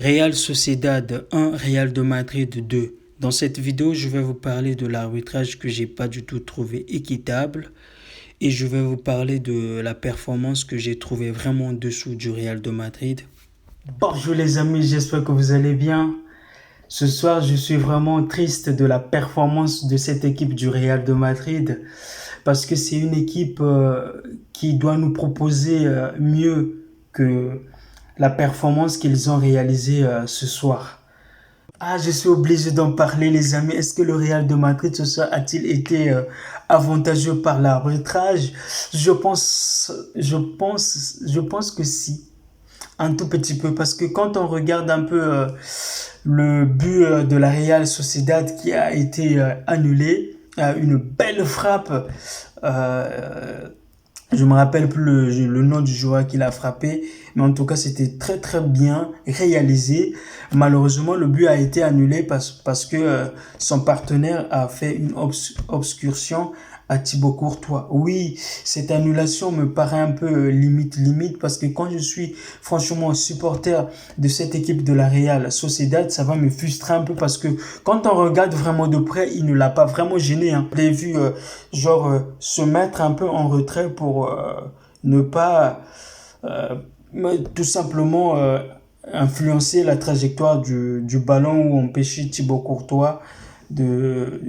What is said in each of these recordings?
Real Sociedad 1, Real de Madrid 2. Dans cette vidéo, je vais vous parler de l'arbitrage que j'ai pas du tout trouvé équitable et je vais vous parler de la performance que j'ai trouvé vraiment en dessous du Real de Madrid. Bonjour les amis, j'espère que vous allez bien. Ce soir, je suis vraiment triste de la performance de cette équipe du Real de Madrid parce que c'est une équipe qui doit nous proposer mieux que la performance qu'ils ont réalisée ce soir. Ah, je suis obligé d'en parler, les amis. Est-ce que le Real de Madrid ce soir a-t-il été avantageux par l'arbitrage? Je pense que si, un tout petit peu, parce que quand on regarde un peu le but de la Real Sociedad qui a été annulé, une belle frappe. Euh, je me rappelle plus le nom du joueur qui l'a frappé, mais en tout cas, c'était très très bien réalisé. Malheureusement, le but a été annulé parce que son partenaire a fait une obscursion à Thibaut Courtois. Oui, cette annulation me paraît un peu limite parce que quand je suis franchement supporter de cette équipe de la Real Sociedad, ça va me frustrer un peu parce que quand on regarde vraiment de près, il ne l'a pas vraiment gêné, hein. Je l'ai vu se mettre un peu en retrait pour ne pas tout simplement influencer la trajectoire du ballon ou empêcher Thibaut Courtois de,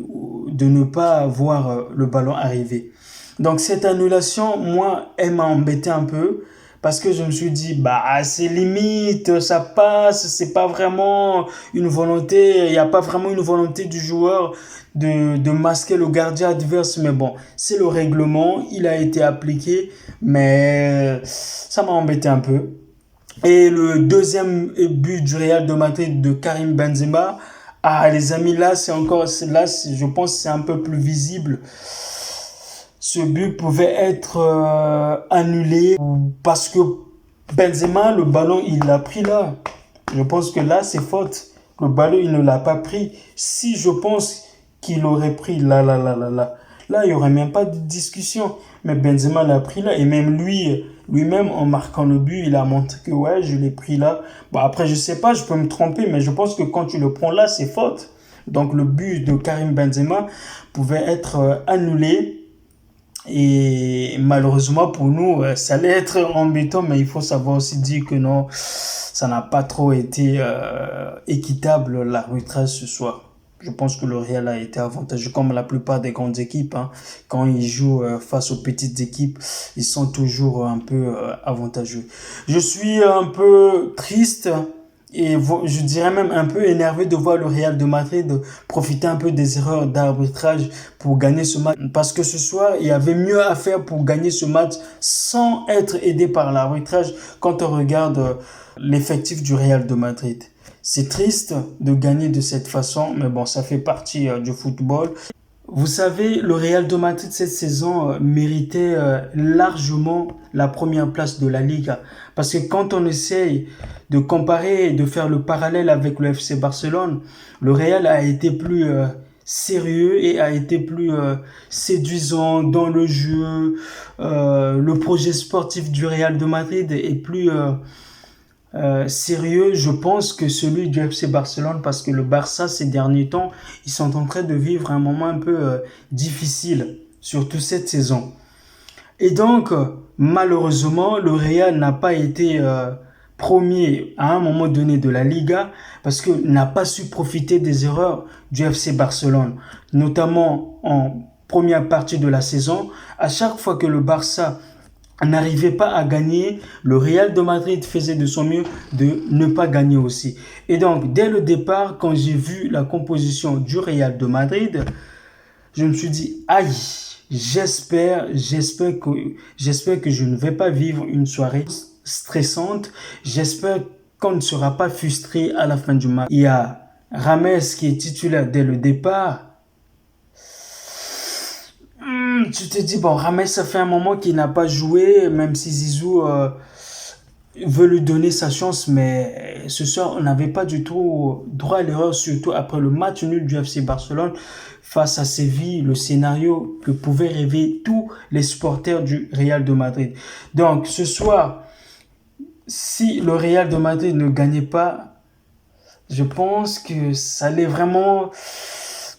de ne pas voir le ballon arriver. Donc cette annulation, moi, elle m'a embêté un peu parce que je me suis dit, bah c'est limite, ça passe, c'est pas vraiment une volonté, il n'y a pas vraiment une volonté du joueur de masquer le gardien adverse, mais bon, c'est le règlement, il a été appliqué, mais ça m'a embêté un peu. Et le deuxième but du Real de Madrid de Karim Benzema, ah les amis, là c'est encore, là je pense que c'est un peu plus visible. Ce but pouvait être annulé parce que Benzema, le ballon, il l'a pris là. Je pense que là, c'est faute. Le ballon, il ne l'a pas pris. Si je pense qu'il aurait pris là, il n'y aurait même pas de discussion. Mais Benzema l'a pris là. Et même lui-même, en marquant le but, il a montré que ouais, je l'ai pris là. Bon, après, je sais pas, je peux me tromper, mais je pense que quand tu le prends là, c'est faute. Donc, le but de Karim Benzema pouvait être annulé. Et malheureusement pour nous, ça allait être embêtant, mais il faut savoir aussi dire que non, ça n'a pas trop été équitable l'arbitrage ce soir. Je pense que le Real a été avantageux comme la plupart des grandes équipes, hein. Quand ils jouent face aux petites équipes, ils sont toujours un peu avantageux. Je suis un peu triste et je dirais même un peu énervé de voir le Real de Madrid profiter un peu des erreurs d'arbitrage pour gagner ce match. Parce que ce soir, il y avait mieux à faire pour gagner ce match sans être aidé par l'arbitrage quand on regarde l'effectif du Real de Madrid. C'est triste de gagner de cette façon, mais bon, ça fait partie du football. Vous savez, le Real de Madrid cette saison méritait largement la première place de la Liga. Parce que quand on essaye de comparer et de faire le parallèle avec le FC Barcelone, le Real a été plus sérieux et a été plus séduisant dans le jeu. Le projet sportif du Real de Madrid est plus sérieux, je pense, que celui du FC Barcelone parce que le Barça, ces derniers temps, ils sont en train de vivre un moment un peu difficile, surtout cette saison. Et donc, malheureusement, le Real n'a pas été premier à un moment donné de la Liga parce qu'il n'a pas su profiter des erreurs du FC Barcelone, notamment en première partie de la saison. À chaque fois que le Barça n'arrivait pas à gagner, le Real de Madrid faisait de son mieux de ne pas gagner aussi. Et donc, dès le départ, quand j'ai vu la composition du Real de Madrid, je me suis dit, aïe, j'espère que je ne vais pas vivre une soirée stressante. J'espère qu'on ne sera pas frustré à la fin du match. Il y a Rames qui est titulaire dès le départ. Tu te dis, bon, Rames, ça fait un moment qu'il n'a pas joué, même si Zizou veut lui donner sa chance, mais ce soir, on n'avait pas du tout droit à l'erreur, surtout après le match nul du FC Barcelone face à Séville, le scénario que pouvaient rêver tous les supporters du Real de Madrid. Donc, ce soir, si le Real de Madrid ne gagnait pas, Je pense que ça allait vraiment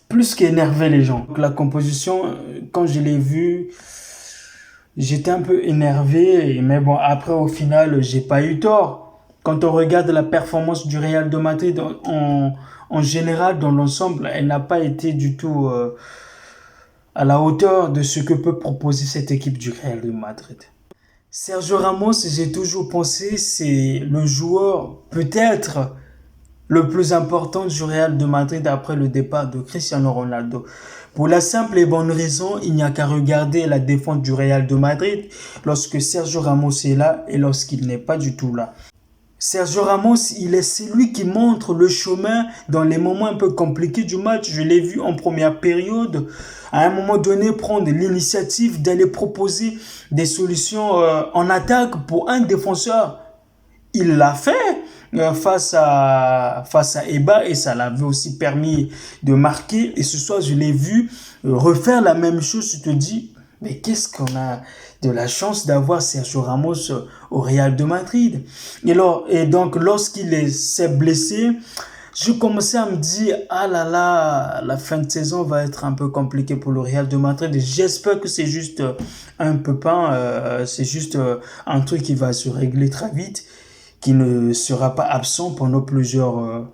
plus qu'énerver les gens. Donc, la composition, quand je l'ai vue, j'étais un peu énervé, mais bon, après, au final, j'ai pas eu tort. Quand on regarde la performance du Real de Madrid en général, dans l'ensemble, elle n'a pas été du tout à la hauteur de ce que peut proposer cette équipe du Real de Madrid. Sergio Ramos, j'ai toujours pensé, c'est le joueur peut-être le plus important du Real de Madrid après le départ de Cristiano Ronaldo. Pour la simple et bonne raison, il n'y a qu'à regarder la défense du Real de Madrid lorsque Sergio Ramos est là et lorsqu'il n'est pas du tout là. Sergio Ramos, il est celui qui montre le chemin dans les moments un peu compliqués du match. Je l'ai vu en première période, à un moment donné, prendre l'initiative d'aller proposer des solutions en attaque pour un défenseur. Il l'a fait face à Eba et ça l'avait aussi permis de marquer. Et ce soir, je l'ai vu refaire la même chose. Tu te dis, mais qu'est-ce qu'on a de la chance d'avoir Sergio Ramos au Real de Madrid. Et donc, lorsqu'il s'est blessé, je commençais à me dire, ah là là, la fin de saison va être un peu compliquée pour le Real de Madrid. J'espère que c'est juste un pépin, c'est juste un truc qui va se régler très vite, qui ne sera pas absent pendant plusieurs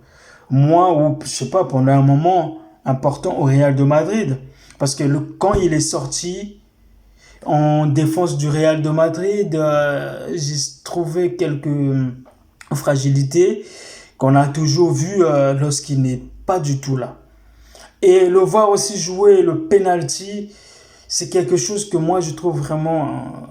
mois ou, je sais pas, pendant un moment important au Real de Madrid. Parce que quand il est sorti en défense du Real de Madrid, j'ai trouvé quelques fragilités qu'on a toujours vues lorsqu'il n'est pas du tout là. Et le voir aussi jouer le penalty, c'est quelque chose que moi je trouve vraiment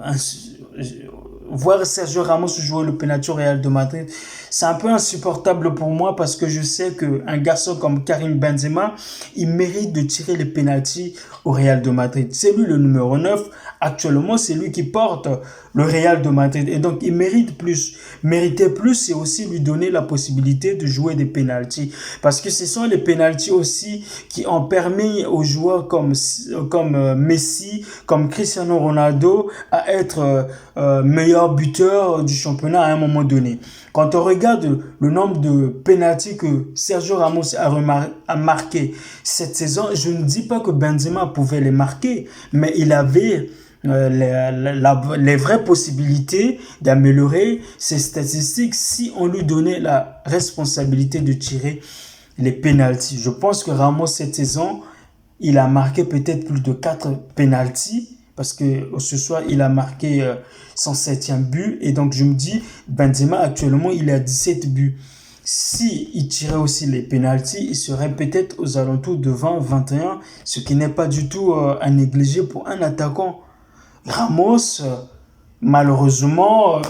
voir Sergio Ramos jouer le penalty au Real de Madrid, c'est un peu insupportable pour moi parce que je sais qu'un garçon comme Karim Benzema, il mérite de tirer les penalties au Real de Madrid. C'est lui le numéro 9. Actuellement, c'est lui qui porte le Real de Madrid. Et donc, il mérite plus. Mériter plus, c'est aussi lui donner la possibilité de jouer des penalties. Parce que ce sont les penalties aussi qui ont permis aux joueurs comme Messi, comme Cristiano Ronaldo, à être meilleur buteur du championnat à un moment donné. Quand on regarde le nombre de penalties que Sergio Ramos a marqué cette saison, je ne dis pas que Benzema pouvait les marquer, mais il avait les vraies possibilités d'améliorer ses statistiques si on lui donnait la responsabilité de tirer les penalties. Je pense que Ramos cette saison, il a marqué peut-être plus de 4 penalties parce que ce soir, il a marqué son 7e but. Et donc, je me dis, Benzema, actuellement, il a 17 buts. Si il tirait aussi les pénalties, il serait peut-être aux alentours de 20-21, ce qui n'est pas du tout à négliger pour un attaquant. Ramos, malheureusement,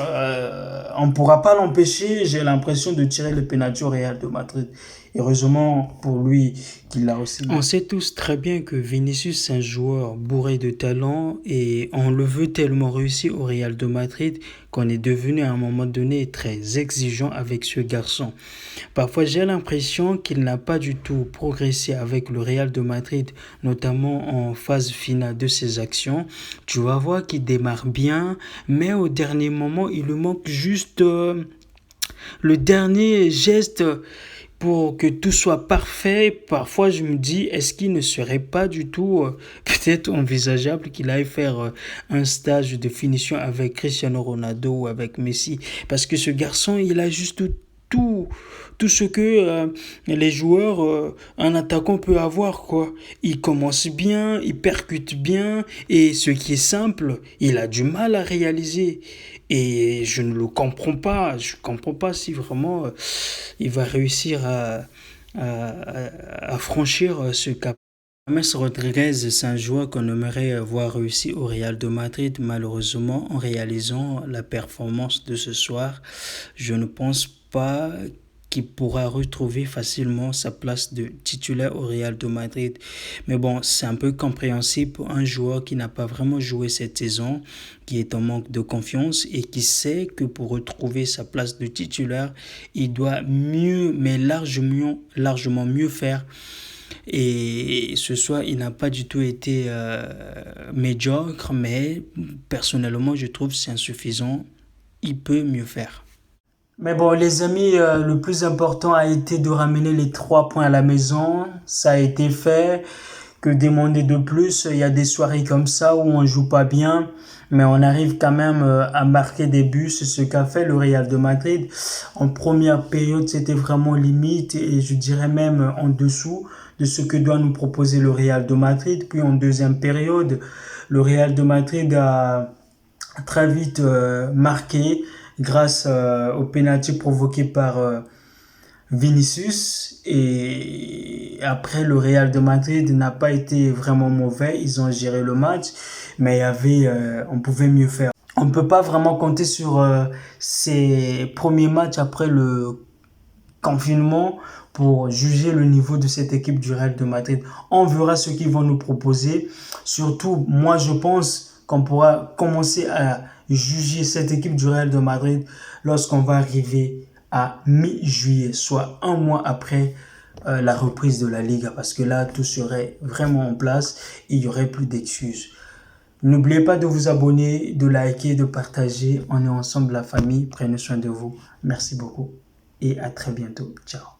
on ne pourra pas l'empêcher, j'ai l'impression, de tirer le pénalty au Real de Madrid. Heureusement pour lui qu'il l'a aussi. On sait tous très bien que Vinicius est un joueur bourré de talent et on le veut tellement réussir au Real de Madrid qu'on est devenu à un moment donné très exigeant avec ce garçon. Parfois j'ai l'impression qu'il n'a pas du tout progressé avec le Real de Madrid, notamment en phase finale de ses actions. Tu vas voir qu'il démarre bien, mais au dernier moment il lui manque juste le dernier geste pour que tout soit parfait. Parfois, je me dis, est-ce qu'il ne serait pas du tout peut-être envisageable qu'il aille faire un stage de finition avec Cristiano Ronaldo ou avec Messi? Parce que ce garçon, il a juste tout, tout ce que les joueurs, un attaquant peut avoir, quoi. Il commence bien, il percute bien, et ce qui est simple, il a du mal à réaliser. Et je ne le comprends pas. Je ne comprends pas si vraiment il va réussir à franchir ce cap. James Rodriguez, c'est un joueur qu'on aimerait voir réussir au Real de Madrid. Malheureusement, en réalisant la performance de ce soir, je ne pense pas qu'il pourra retrouver facilement sa place de titulaire au Real de Madrid. Mais bon, c'est un peu compréhensible pour un joueur qui n'a pas vraiment joué cette saison, qui est en manque de confiance et qui sait que pour retrouver sa place de titulaire, il doit mieux, mais largement mieux faire. Et ce soir, il n'a pas du tout été médiocre, mais personnellement, je trouve que c'est insuffisant. Il peut mieux faire. Mais bon, les amis, le plus important a été de ramener les 3 points à la maison. Ça a été fait. Que demander de plus? Il y a des soirées comme ça où on joue pas bien, mais on arrive quand même à marquer des buts. C'est ce qu'a fait le Real de Madrid. En première période, c'était vraiment limite et je dirais même en dessous de ce que doit nous proposer le Real de Madrid. Puis en deuxième période, le Real de Madrid a très vite marqué grâce au penalty provoqué par Vinicius. Et après, le Real de Madrid n'a pas été vraiment mauvais. Ils ont géré le match, mais on pouvait mieux faire. On ne peut pas vraiment compter sur ces premiers matchs après le confinement pour juger le niveau de cette équipe du Real de Madrid. On verra ce qu'ils vont nous proposer. Surtout, moi, je pense qu'on pourra commencer à juger cette équipe du Real de Madrid lorsqu'on va arriver à mi-juillet, soit un mois après la reprise de la Liga, parce que là, tout serait vraiment en place et il n'y aurait plus d'excuses. N'oubliez pas de vous abonner, de liker, de partager. On est ensemble, la famille. Prenez soin de vous. Merci beaucoup et à très bientôt. Ciao.